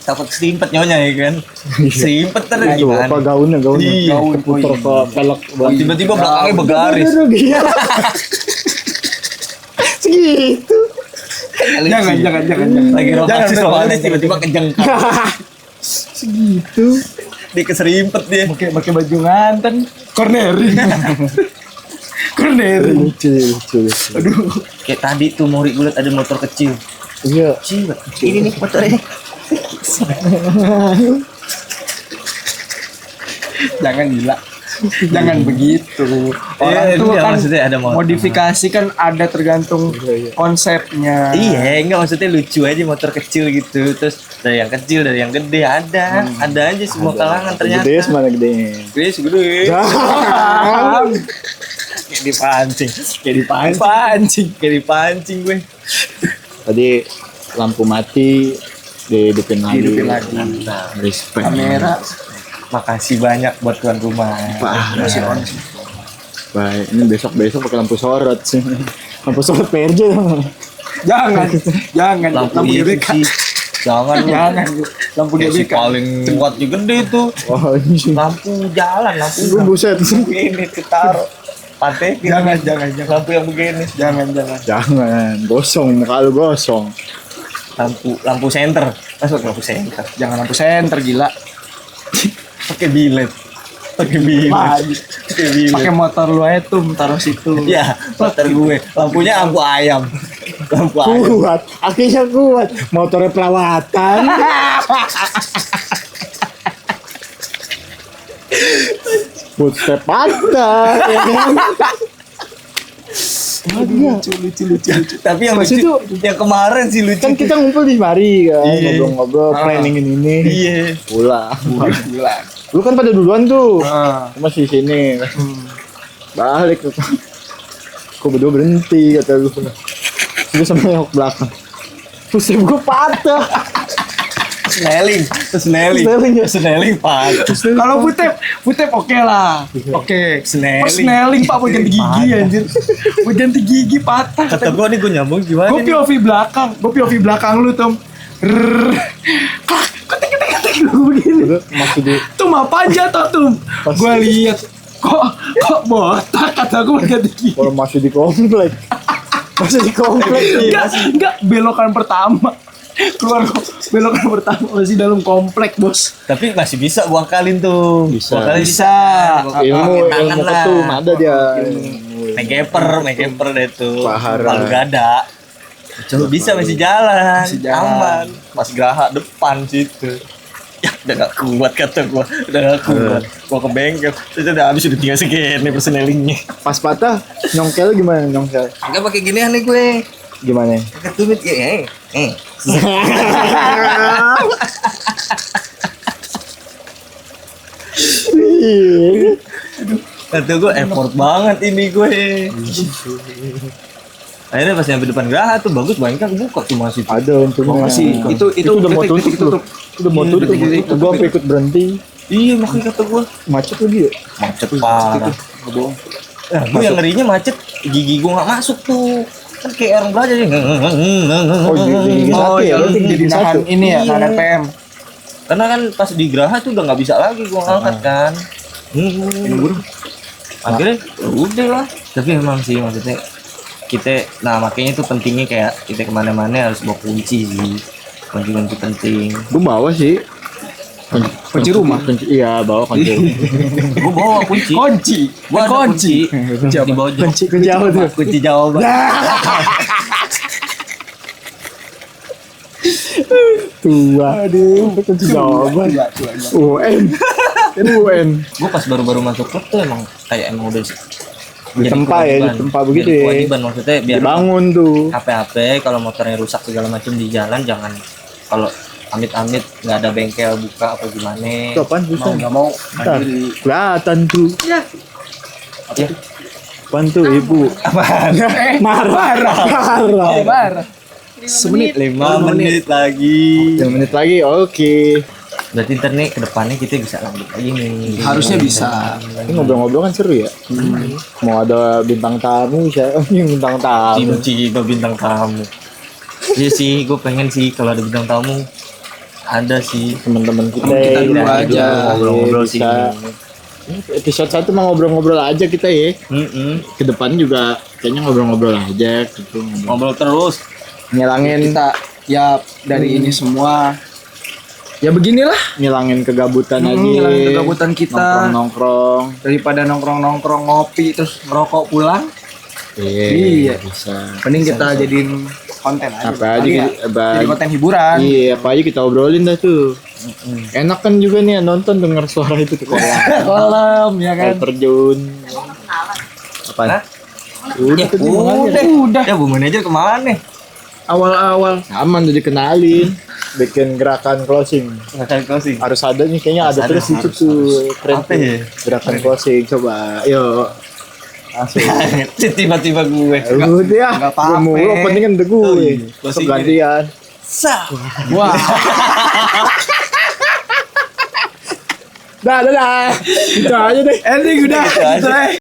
takut serimpet nyonya ya kan. Serimpet terus itu gimana? apa gaunnya Iya, keputar ke pelek Tiba-tiba belakangnya bergaris. Segitu. Jangan. Lagi rotasi soalnya tiba-tiba kejengkang. Segitu. Dia keserimpet dia. Pakai baju nganten. Cornering. Lucu. Aduh. Kayak tadi tuh Mori gue liat ada motor kecil. Iya. Kecil. Ini nih motornya. Jangan gila. Jangan begitu. Orang Iya, tuh iya, kan maksudnya ada motor. modifikasi kan ada tergantung konsepnya. Iya, enggak maksudnya lucu aja motor kecil gitu. Terus dari yang kecil, dari yang gede ada. Ada aja semua kalangan ternyata. Gede semana gede. Gede. Jangan. Kayak dipancing gue. Tadi lampu mati dihidupin lagi. Mantap. Respect. Kamera. Makasih banyak buat tuan rumah. Masih on. Baik, ini besok pakai lampu sorot sih. Lampu sorot PRJ dong. Jangan. Lampu GBK. sih. Jangan. Lampu Kayak si GBK. paling kuat juga gede tuh. Oh, ini Lampu jalan, lampu buset. begini ditaruh. Pantekin. Jangan. Lampu yang begini. Jangan. Jangan, gosong, muka lu gosong. Lampu senter. Masuk lampu senter. Jangan lampu senter gila. Pakai bilet. Pakai motor lu aja tuh taruh situ. Ya, motor gue. Lampunya lampu ayam. Kuat, akhirnya kuat. Motornya perawatan. Footstep patah. Ya kan? Lucu. Tapi yang Pas lucu itu yang kemarin sih lucu. kan kita ngumpul di mari kan, Iya. ngobrol-ngobrol, planningin ini. Iya. Pulang. Gila. Lu kan pada duluan tuh. Ah. Cuma di sini. Balik. Kok berdua berhenti kata lu. Terus sama yang belakang. Pusing gue patah. Sneling Pak. Kalau Putep oke lah. Oke. Sneling. Pas Sneling Pak mau ganti gigi anjir. Mau ganti gigi patah. Kata gue nih gue nyambung gimana Gue nih? POV belakang lu Tom. Ketik lu begini. Itu masih di Tuh apa aja tuh. Gue lihat kok botak kata gue ganti gigi. kalau masih di komplek. Masih di komplek. Enggak belokan pertama. Keluar belokan pertama masih dalam komplek bos. Tapi masih bisa gua akalin tuh. Bisa. Gua akalin Bisa. Ilmu ketum ada dia. Megaper deh tuh. Pahara. Palu gada. Coba bisa masih jalan. Masih jalan. Aman. Pas geraha depan situ. Ya udah gak kuat kata gua. Udah gak kuat. Gua ke bengkel. Terus udah habis udah tinggal segini personelingnya. Pas patah nyongkel gimana nyongkel? Agak pakai ginian nih gue. Gimana? Pakai tumit ya. Kata gue effort banget ini gue. Akhirnya pas nyampe depan geraha tuh bagus banget kan buka tuh masih. Ada untungnya. Itu udah mau detik tutup. Udah mau tutup. Gua sampai ikut berhenti. Iya makanya kata gue Macet lagi ya? macet parah. Nah, gue yang ngerinya macet gigi gue nggak masuk tuh. Kan kayak orang belajar ya. Oh, gigi satu ya? yang Berarti jadi gigi nahan satu. ini ya, Iya. nahan PM. Karena kan pas di geraha tuh udah nggak bisa lagi gue ngangkat kan. Akhirnya ya udah lah. Tapi emang sih maksudnya kita, nah makanya itu pentingnya kayak kita kemana-mana harus bawa kunci sih, kunci penting. Gue bawa sih. Kunci rumah. Iya, bawa kunci rumah. Gue bawa kunci. Kunci. Gua ada kunci. Kunci apa? Di bawah Kunci apa tuh? kunci jawaban. Tua. Aduh, itu kunci jawaban. UN. Kan UN. Gue pas baru-baru masuk klub tuh emang udah Ditempa ya, ditempa begitu ya. kewajiban maksudnya biar Dibangun tuh. HP kalau motornya rusak segala macam di jalan jangan, kalau amit-amit nggak ada bengkel buka apa gimana. Itu apaan susah? Nggak mau. Ntar, kelihatan tuh. Ya. Apaan tuh ibu? Apaan? Marah. Semenit. 5 menit lagi. 5 menit lagi, oke. Berarti ntar nih kedepannya kita bisa lanjut lagi nih. Harusnya bisa. Ini ngobrol-ngobrol kan seru ya. Mau ada bintang tamu, siapa yang bintang tamu? Cino bintang tamu. Iya sih, gue pengen sih kalau ada bintang tamu. Ada sih. Teman-teman kita. Kita dulu ya, aja. Ngobrol-ngobrol sih. bisa. Episode 1 mah ngobrol-ngobrol aja kita ya. Ke depan juga kayaknya ngobrol-ngobrol aja gitu. Ngobrol terus. Ngilangin Kita ya dari ini semua. Ya beginilah. ngilangin kegabutan aja. Ngilangin kegabutan kita. Nongkrong. Daripada nongkrong ngopi terus ngerokok pulang. Iya. Iya. Bisa. Mending kita jadiin konten aja. Apa aja Kali ya. Jadi konten hiburan. Iya, apa aja kita obrolin dah tuh. Enak kan juga nih nonton denger suara itu tuh kolam. Kolam ya kan. Air terjun. Apa? Udah tuh Udah. Ya bu manajer kemana nih? Awal-awal. aman udah dikenalin. Bikin gerakan closing. Nggak closing. Harus ada nih kayaknya ada Harus terus itu harus, tuh keren Apa tuh. ya? Gerakan closing coba. Yuk. Langsung. Tiba-tiba gue. Udah ya. Nggak apa-apa. Gue mulu opening kan udah gue. Oh, iya. Closing Gantian. Wah. Dah. Itu aja deh. Ending udah. Gitu aja.